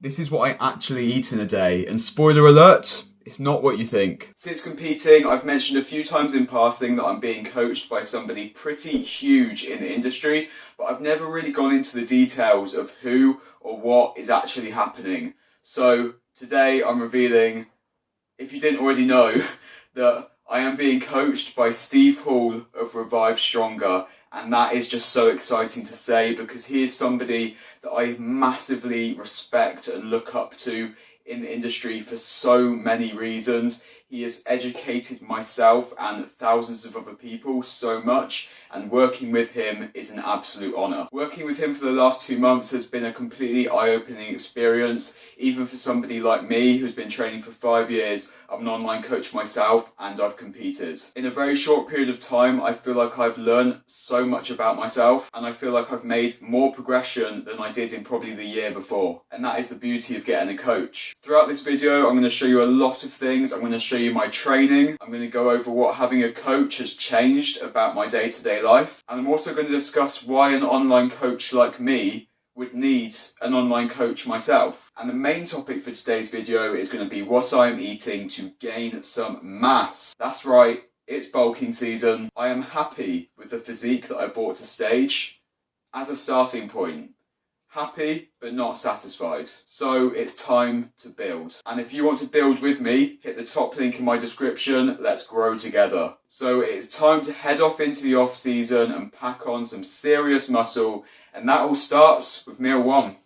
This is what I actually eat in a day, and spoiler alert, it's not what you think. Since competing, I've mentioned a few times in passing that I'm being coached by somebody pretty huge in the industry, but I've never really gone into the details of who or what is actually happening. So today I'm revealing, if you didn't already know, that I am being coached by Steve Hall of Revive Stronger, and that is just so exciting to say because he is somebody that I massively respect and look up to in the industry for so many reasons. He has educated myself and thousands of other people so much, and working with him is an absolute honour. Working with him for the last 2 months has been a completely eye-opening experience, even for somebody like me who's been training for 5 years. I'm an online coach myself and I've competed. In a very short period of time, I feel like I've learned so much about myself, and I feel like I've made more progression than I did in probably the year before. And that is the beauty of getting a coach. Throughout this video, I'm going to show you a lot of things. I'm going to show you my training. I'm going to go over what having a coach has changed about my day-to-day life. And I'm also going to discuss why an online coach like me would need an online coach myself. And the main topic for today's video is going to be what I'm eating to gain some mass. That's right, it's bulking season. I am happy with the physique that I brought to stage as a starting point. Happy, but not satisfied. So it's time to build. And if you want to build with me, hit the top link in my description. Let's grow together. So it's time to head off into the off season and pack on some serious muscle. And that all starts with meal one.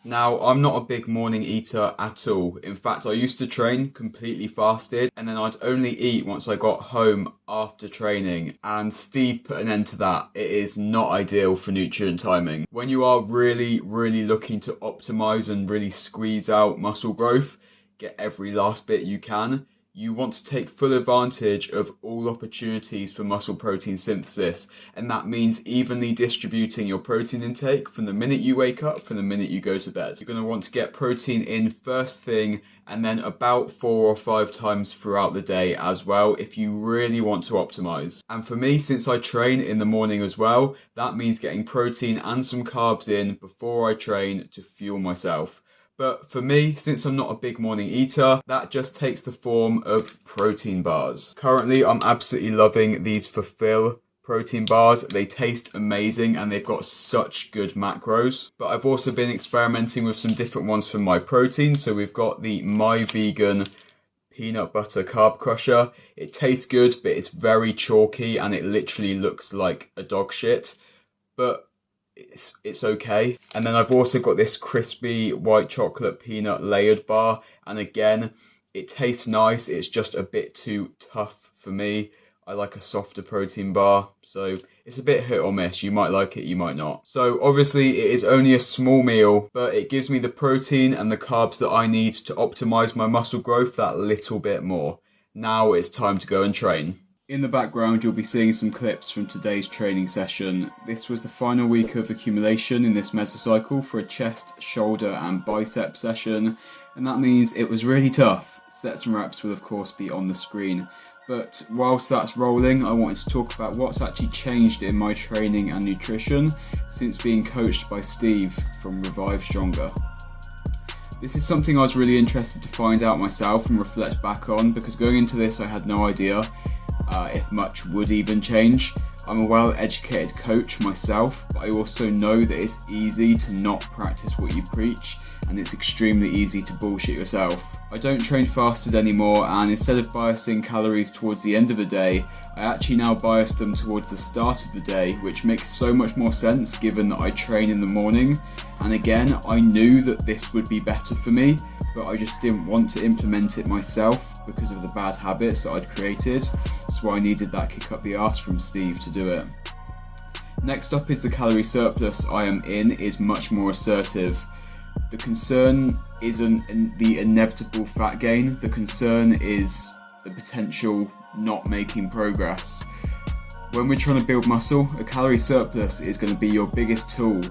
Now, I'm not a big morning eater at all. In fact, I used to train completely fasted, and then I'd only eat once I got home after training, and Steve put an end to that. It is not ideal for nutrient timing. When you are really looking to optimize and really squeeze out muscle growth, get every last bit you can, you want to take full advantage of all opportunities for muscle protein synthesis, and that means evenly distributing your protein intake from the minute you wake up, from the minute you go to bed. You're going to want to get protein in first thing and then about 4 or 5 times throughout the day as well if you really want to optimize. And for me, since I train in the morning as well, that means getting protein and some carbs in before I train to fuel myself. But for me, since I'm not a big morning eater, that just takes the form of protein bars. Currently, I'm absolutely loving these Fulfill protein bars. They taste amazing and they've got such good macros. But I've also been experimenting with some different ones for my protein. So we've got the My Vegan peanut butter carb crusher. It tastes good, but it's very chalky and it literally looks like a dog shit. But it's okay. And then I've also got this crispy white chocolate peanut layered bar, and again, it tastes nice. It's just a bit too tough for me. I like a softer protein bar, so it's a bit hit or miss. You might like it, you might not. So obviously it is only a small meal, but it gives me the protein and the carbs that I need to optimize my muscle growth that little bit more. Now it's time to go and train. In the background, you'll be seeing some clips from today's training session. This was the final week of accumulation in this mesocycle for a chest, shoulder and bicep session, and that means it was really tough. Sets and reps will of course be on the screen. But whilst that's rolling, I wanted to talk about what's actually changed in my training and nutrition since being coached by Steve from Revive Stronger. This is something I was really interested to find out myself and reflect back on, because going into this I had no idea if much would even change. I'm a well-educated coach myself, but I also know that it's easy to not practice what you preach, and it's extremely easy to bullshit yourself. I don't train fasted anymore, and instead of biasing calories towards the end of the day, I actually now bias them towards the start of the day, which makes so much more sense given that I train in the morning. And again, I knew that this would be better for me, but I just didn't want to implement it myself because of the bad habits that I'd created, so I needed that kick up the arse from Steve to do it. Next up is the calorie surplus I am in is much more assertive. The concern isn't the inevitable fat gain, the concern is the potential not making progress. When we're trying to build muscle, a calorie surplus is going to be your biggest tool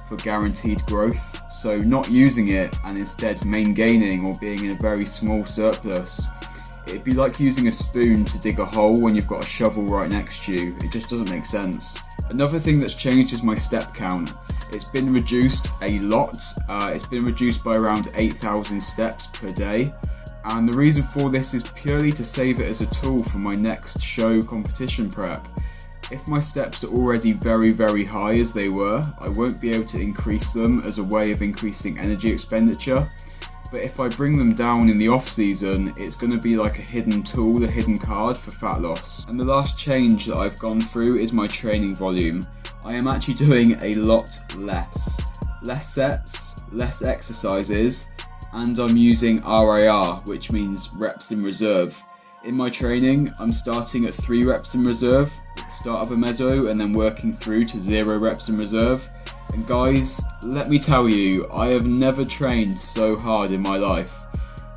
for guaranteed growth. So not using it and instead main gaining or being in a very small surplus, it'd be like using a spoon to dig a hole when you've got a shovel right next to you. It just doesn't make sense. Another thing that's changed is my step count. It's been reduced a lot. It's been reduced by around 8,000 steps per day. And the reason for this is purely to save it as a tool for my next show competition prep. If my steps are already very, very high as they were, I won't be able to increase them as a way of increasing energy expenditure. But if I bring them down in the off season, it's going to be like a hidden tool, a hidden card for fat loss. And the last change that I've gone through is my training volume. I am actually doing a lot less. Less sets, less exercises, and I'm using RIR, which means reps in reserve. In my training, I'm starting at 3 reps in reserve at the start of a meso and then working through to 0 reps in reserve. And guys, let me tell you, I have never trained so hard in my life.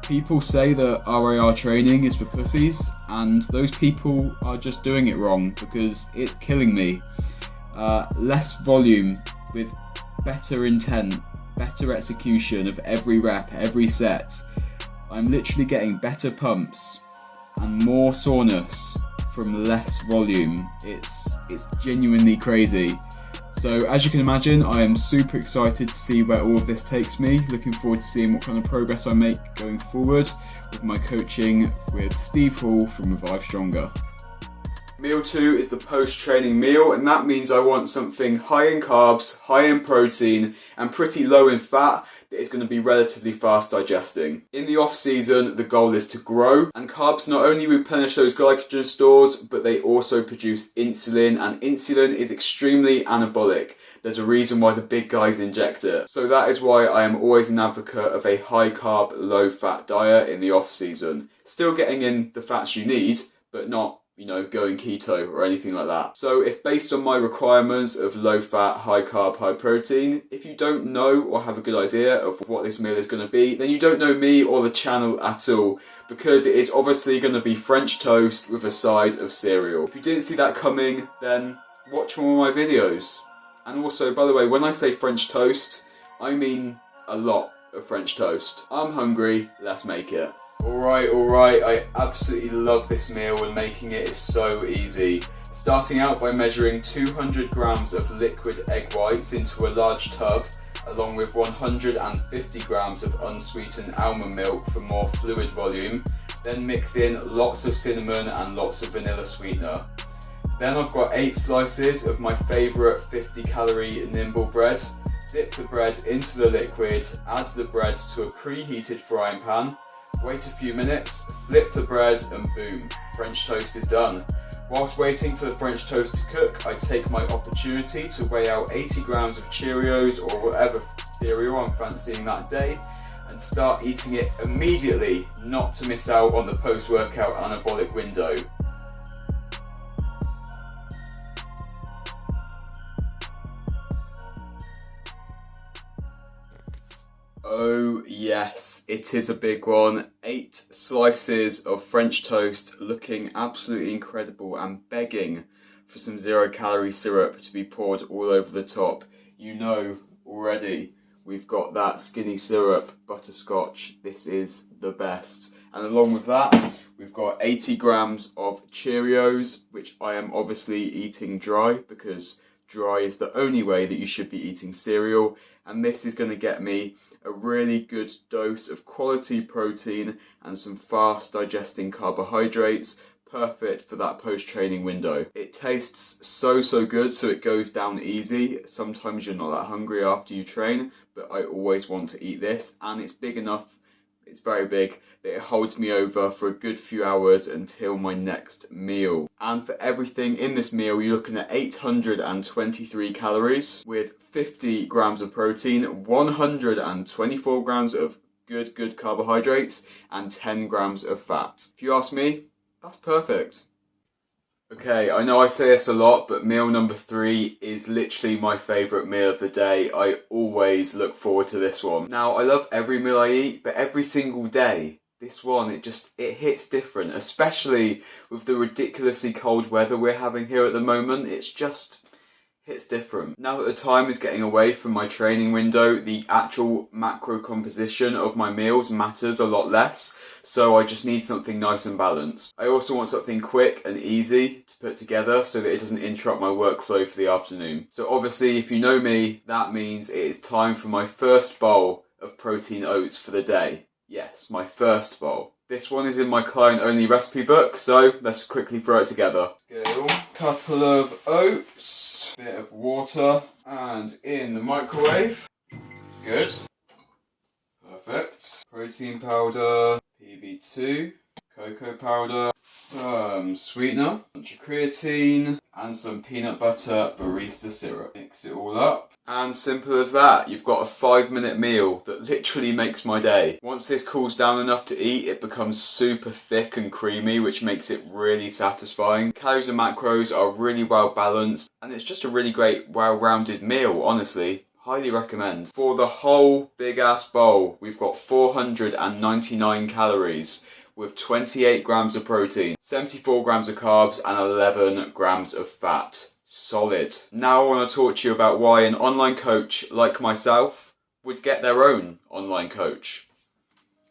People say that RIR training is for pussies, and those people are just doing it wrong because it's killing me. Less volume with better intent, better execution of every rep, every set. I'm literally getting better pumps and more soreness from less volume. It's genuinely crazy. So as you can imagine, I am super excited to see where all of this takes me. Looking forward to seeing what kind of progress I make going forward with my coaching with Steve Hall from Revive Stronger. Meal 2 is the post-training meal, and that means I want something high in carbs, high in protein, and pretty low in fat that is going to be relatively fast digesting. In the off-season, the goal is to grow, and carbs not only replenish those glycogen stores, but they also produce insulin, and insulin is extremely anabolic. There's a reason why the big guys inject it. So that is why I am always an advocate of a high-carb, low-fat diet in the off-season. Still getting in the fats you need, but not going keto or anything like that. So if based on my requirements of low fat, high carb, high protein, if you don't know or have a good idea of what this meal is going to be, then you don't know me or the channel at all, because it is obviously going to be French toast with a side of cereal. If you didn't see that coming, then watch more of my videos. And also, by the way, when I say French toast, I mean a lot of French toast. I'm hungry, let's make it. Alright, I absolutely love this meal and making it is so easy. Starting out by measuring 200 grams of liquid egg whites into a large tub, along with 150 grams of unsweetened almond milk for more fluid volume. Then mix in lots of cinnamon and lots of vanilla sweetener. Then I've got 8 slices of my favourite 50 calorie nimble bread. Dip the bread into the liquid, add the bread to a preheated frying pan. Wait a few minutes, flip the bread and boom, French toast is done. Whilst waiting for the French toast to cook, I take my opportunity to weigh out 80 grams of Cheerios or whatever cereal I'm fancying that day and start eating it immediately, not to miss out on the post-workout anabolic window. Oh yes, it is a big one. 8 slices of French toast looking absolutely incredible and begging for some 0-calorie syrup to be poured all over the top. You know already we've got that skinny syrup, butterscotch. This is the best. And along with that, we've got 80 grams of Cheerios, which I am obviously eating dry because dry is the only way that you should be eating cereal. And this is going to get me a really good dose of quality protein and some fast digesting carbohydrates, perfect for that post-training window. It tastes so good, so it goes down easy. Sometimes you're not that hungry after you train, but I always want to eat this, and it's big enough, it's very big, that it holds me over for a good few hours until my next meal. And for everything in this meal, you're looking at 823 calories with 50 grams of protein, 124 grams of good carbohydrates, and 10 grams of fat. If you ask me, that's perfect. Okay, I know I say this a lot, but meal number 3 is literally my favourite meal of the day. I always look forward to this one. Now, I love every meal I eat, but every single day, this one, it hits different, especially with the ridiculously cold weather we're having here at the moment. hits different. Now that the time is getting away from my training window, the actual macro composition of my meals matters a lot less, so I just need something nice and balanced. I also want something quick and easy to put together so that it doesn't interrupt my workflow for the afternoon. So obviously, if you know me, that means it is time for my first bowl of protein oats for the day. Yes, my first bowl. This one is in my client-only recipe book, so let's quickly throw it together. Couple of oats, bit of water, and in the microwave. Good. Perfect. Protein powder, PB2, cocoa powder, some sweetener, a bunch of creatine, and some peanut butter barista syrup. Mix it all up. And simple as that, you've got a 5-minute meal that literally makes my day. Once this cools down enough to eat, it becomes super thick and creamy, which makes it really satisfying. Calories and macros are really well balanced, and it's just a really great, well-rounded meal, honestly. Highly recommend. For the whole big ass bowl, we've got 499 calories with 28 grams of protein, 74 grams of carbs, and 11 grams of fat. Solid. Now I want to talk to you about why an online coach like myself would get their own online coach.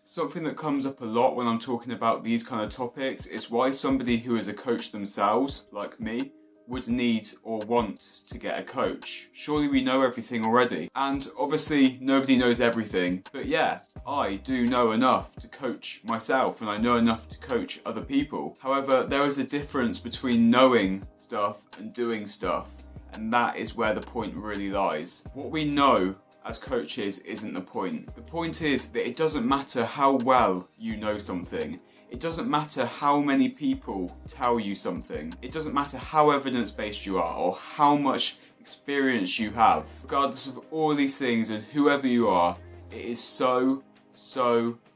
Something that comes up a lot when I'm talking about these kind of topics is why somebody who is a coach themselves, like me, would need or want to get a coach. Surely we know everything already. And obviously nobody knows everything, but yeah, I do know enough to coach myself and I know enough to coach other people. However, there is a difference between knowing stuff and doing stuff, and that is where the point really lies. What we know as coaches isn't the point. The point is that it doesn't matter how well you know something. It doesn't matter how many people tell you something. It doesn't matter how evidence-based you are or how much experience you have. Regardless of all these things and whoever you are, it is so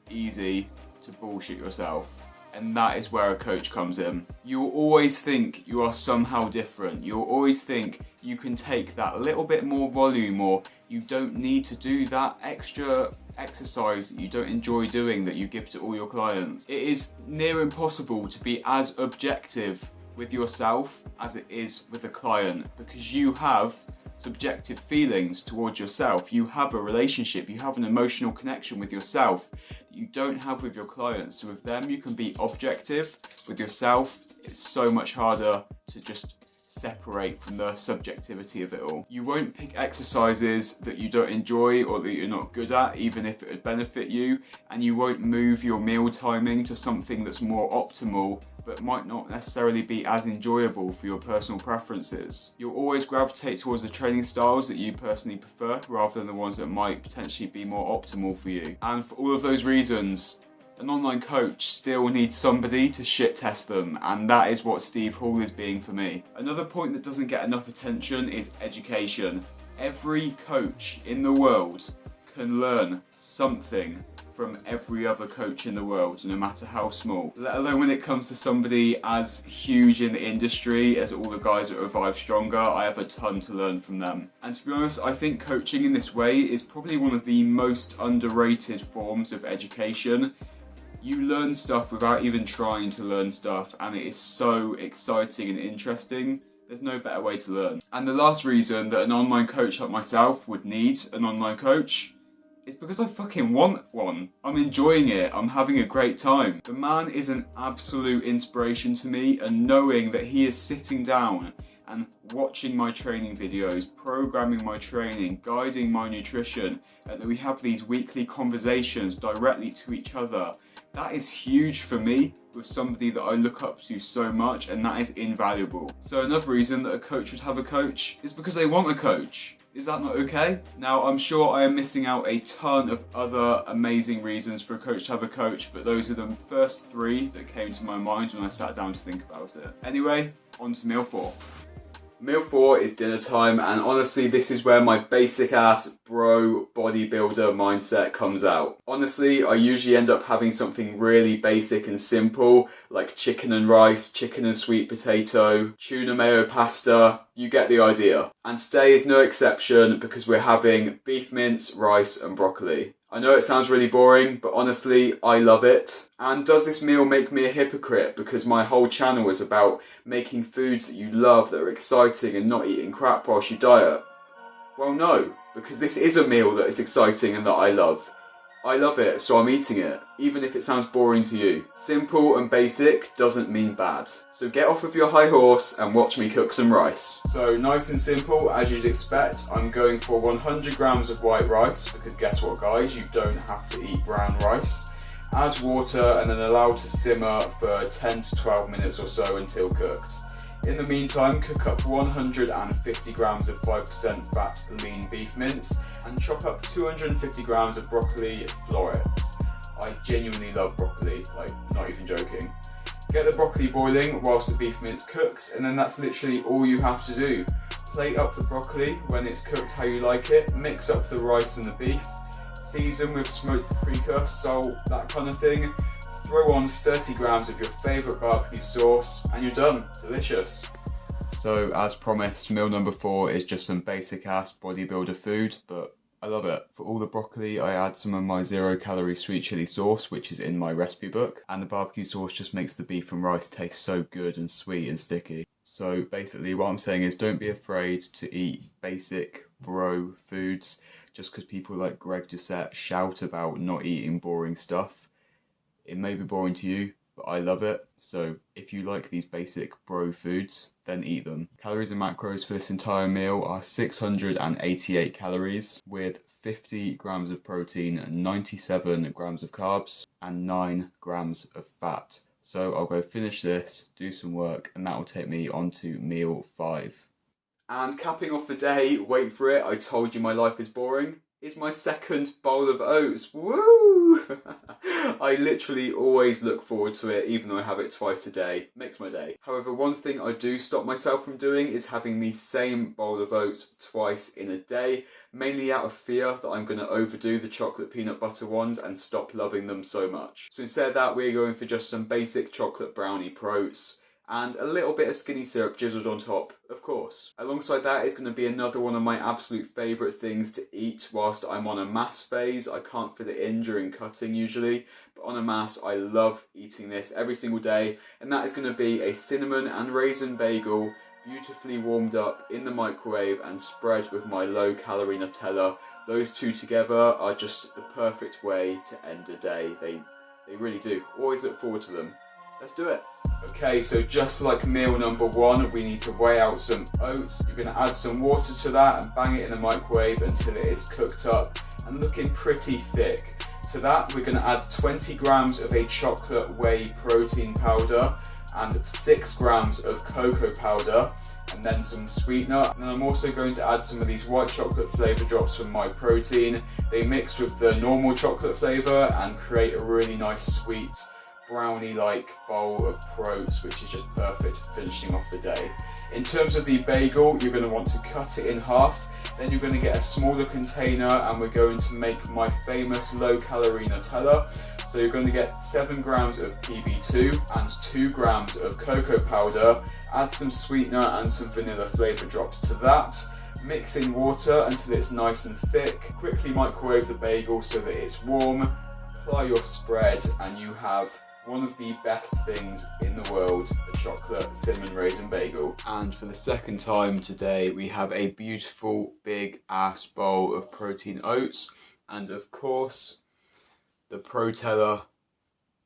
easy to bullshit yourself. And that is where a coach comes in. You'll always think you are somehow different. You'll always think you can take that little bit more volume, or you don't need to do that extra exercise that you don't enjoy doing that you give to all your clients. It is near impossible to be as objective with yourself as it is with a client, because you have subjective feelings towards yourself. You have a relationship, you have an emotional connection with yourself that you don't have with your clients. So with them you can be objective. With yourself it's so much harder to just separate from the subjectivity of it all. You won't pick exercises that you don't enjoy or that you're not good at, even if it would benefit you, and you won't move your meal timing to something that's more optimal but might not necessarily be as enjoyable for your personal preferences. You'll always gravitate towards the training styles that you personally prefer rather than the ones that might potentially be more optimal for you. And for all of those reasons, an online coach still needs somebody to shit test them, and that is what Steve Hall is being for me. Another point that doesn't get enough attention is education. Every coach in the world can learn something from every other coach in the world, no matter how small. Let alone when it comes to somebody as huge in the industry as all the guys at Revive Stronger, I have a ton to learn from them. And to be honest, I think coaching in this way is probably one of the most underrated forms of education. You learn stuff without even trying to learn stuff, and it is so exciting and interesting. There's no better way to learn. And the last reason that an online coach like myself would need an online coach is because I fucking want one. I'm enjoying it. I'm having a great time. The man is an absolute inspiration to me, and knowing that he is sitting down and watching my training videos, programming my training, guiding my nutrition, and that we have these weekly conversations directly to each other, that is huge for me with somebody that I look up to so much, and that is invaluable. So another reason that a coach would have a coach is because they want a coach. Is that not okay? Now, I'm sure I am missing out a ton of other amazing reasons for a coach to have a coach, but those are the first 3 that came to my mind when I sat down to think about it. Anyway, on to meal 4. Meal 4 is dinner time, and honestly this is where my basic ass bro bodybuilder mindset comes out. Honestly, I usually end up having something really basic and simple, like chicken and rice, chicken and sweet potato, tuna mayo pasta, you get the idea. And today is no exception because we're having beef mince, rice and broccoli. I know it sounds really boring, but honestly, I love it. And does this meal make me a hypocrite because my whole channel is about making foods that you love, that are exciting, and not eating crap whilst you diet? Well, no, because this is a meal that is exciting and that I love. I love it, so I'm eating it, even if it sounds boring to you. Simple and basic doesn't mean bad. So get off of your high horse and watch me cook some rice. So nice and simple, as you'd expect, I'm going for 100 grams of white rice, because guess what guys, you don't have to eat brown rice. Add water and then allow to simmer for 10 to 12 minutes or so until cooked. In the meantime, cook up 150 grams of 5% fat lean beef mince and chop up 250 grams of broccoli florets. I genuinely love broccoli, like not even joking. Get the broccoli boiling whilst the beef mince cooks, and then that's literally all you have to do. Plate up the broccoli when it's cooked how you like it, mix up the rice and the beef, season with smoked paprika, salt, that kind of thing. Throw on 30 grams of your favourite barbecue sauce and you're done. Delicious. So as promised, meal number 4 is just some basic ass bodybuilder food, but I love it. For all the broccoli, I add some of my 0-calorie sweet chili sauce, which is in my recipe book, and the barbecue sauce just makes the beef and rice taste so good and sweet and sticky. So basically what I'm saying is don't be afraid to eat basic bro foods just because people like Greg Doucette shout about not eating boring stuff. It may be boring to you, but I love it. So if you like these basic bro foods, then eat them. Calories and macros for this entire meal are 688 calories with 50 grams of protein, 97 grams of carbs, and 9 grams of fat. So I'll go finish this, do some work, and that will take me on to meal 5. And capping off the day, wait for it, I told you my life is boring, is my second bowl of oats. Woo! I literally always look forward to it, even though I have it twice a day. Makes my day. However, one thing I do stop myself from doing is having the same bowl of oats twice in a day, mainly out of fear that I'm going to overdo the chocolate peanut butter ones and stop loving them so much. So instead of that, we're going for just some basic chocolate brownie proats and a little bit of skinny syrup drizzled on top, of course. Alongside that is going to be another one of my absolute favourite things to eat whilst I'm on a mass phase. I can't fit it in during cutting usually, but on a mass I love eating this every single day, and that is going to be a cinnamon and raisin bagel beautifully warmed up in the microwave and spread with my low-calorie Nutella. Those two together are just the perfect way to end a day. They really do. Always look forward to them. Let's do it. Okay, so just like meal number 1, we need to weigh out some oats. You're going to add some water to that and bang it in the microwave until it is cooked up and looking pretty thick. To that, we're going to add 20 grams of a chocolate whey protein powder and 6 grams of cocoa powder, and then some sweetener. And then I'm also going to add some of these white chocolate flavour drops from my protein. They mix with the normal chocolate flavour and create a really nice sweet brownie-like bowl of proats, which is just perfect for finishing off the day. In terms of the bagel, you're going to want to cut it in half. Then you're going to get a smaller container and we're going to make my famous low-calorie Nutella. So you're going to get 7 grams of PB2 and 2 grams of cocoa powder. Add some sweetener and some vanilla flavour drops to that. Mix in water until it's nice and thick. Quickly microwave the bagel so that it's warm. Apply your spread and you have one of the best things in the world, a chocolate cinnamon raisin bagel. And for the second time today, we have a beautiful big ass bowl of protein oats, and of course, the Protella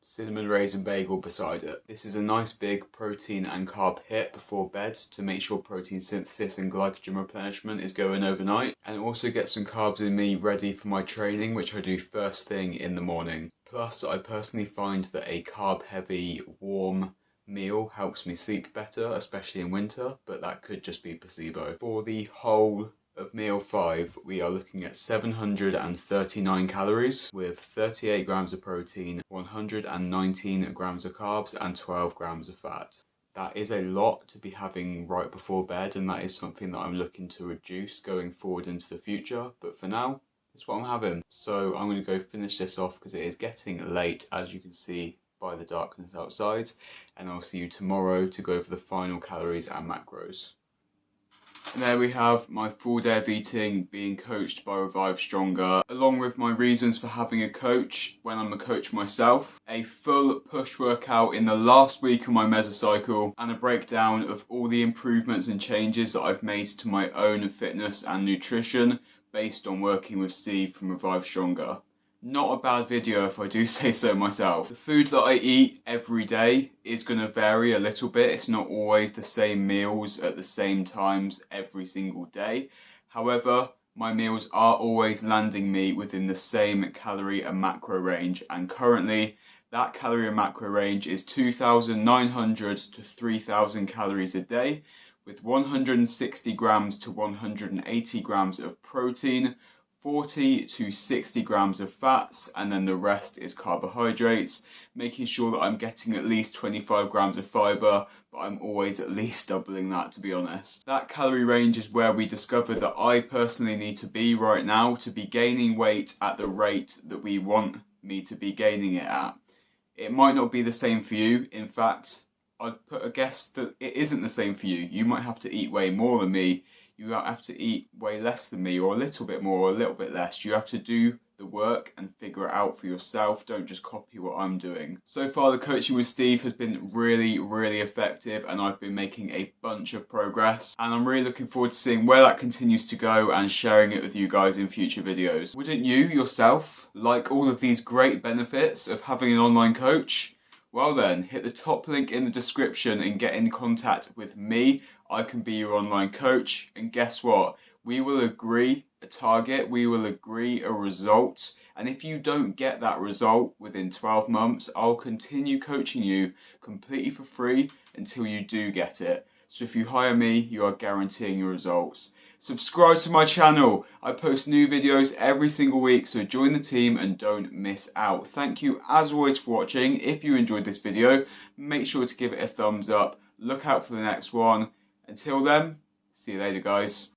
cinnamon raisin bagel beside it. This is a nice big protein and carb hit before bed to make sure protein synthesis and glycogen replenishment is going overnight, and also get some carbs in me ready for my training, which I do first thing in the morning. Plus, I personally find that a carb-heavy, warm meal helps me sleep better, especially in winter, but that could just be placebo. For the whole of meal 5, we are looking at 739 calories with 38 grams of protein, 119 grams of carbs, and 12 grams of fat. That is a lot to be having right before bed, and that is something that I'm looking to reduce going forward into the future, but for now, that's what I'm having. So I'm going to go finish this off because it is getting late, as you can see by the darkness outside, and I'll see you tomorrow to go over the final calories and macros. And there we have my full day of eating being coached by Revive Stronger, along with my reasons for having a coach when I'm a coach myself, a full push workout in the last week of my mesocycle, and a breakdown of all the improvements and changes that I've made to my own fitness and nutrition based on working with Steve from Revive Stronger. Not a bad video if I do say so myself. The food that I eat every day is going to vary a little bit. It's not always the same meals at the same times every single day. However, my meals are always landing me within the same calorie and macro range, and currently that calorie and macro range is 2,900 to 3,000 calories a day, with 160 grams to 180 grams of protein, 40 to 60 grams of fats, and then the rest is carbohydrates, making sure that I'm getting at least 25 grams of fiber, but I'm always at least doubling that, to be honest. That calorie range is where we discovered that I personally need to be right now to be gaining weight at the rate that we want me to be gaining it at. It might not be the same for you. In fact, I'd put a guess that it isn't the same for you. You might have to eat way more than me. You have to eat way less than me, or a little bit more or a little bit less. You have to do the work and figure it out for yourself. Don't just copy what I'm doing. So far, the coaching with Steve has been really, really effective, and I've been making a bunch of progress. And I'm really looking forward to seeing where that continues to go and sharing it with you guys in future videos. Wouldn't you yourself like all of these great benefits of having an online coach? Well then, hit the top link in the description and get in contact with me. I can be your online coach, and guess what? We will agree a target, we will agree a result, and if you don't get that result within 12 months, I'll continue coaching you completely for free until you do get it. So if you hire me, you are guaranteeing your results. Subscribe to my channel. I post new videos every single week, so join the team and don't miss out. Thank you as always for watching. If you enjoyed this video, make sure to give it a thumbs up. Look out for the next one. Until then, see you later, guys.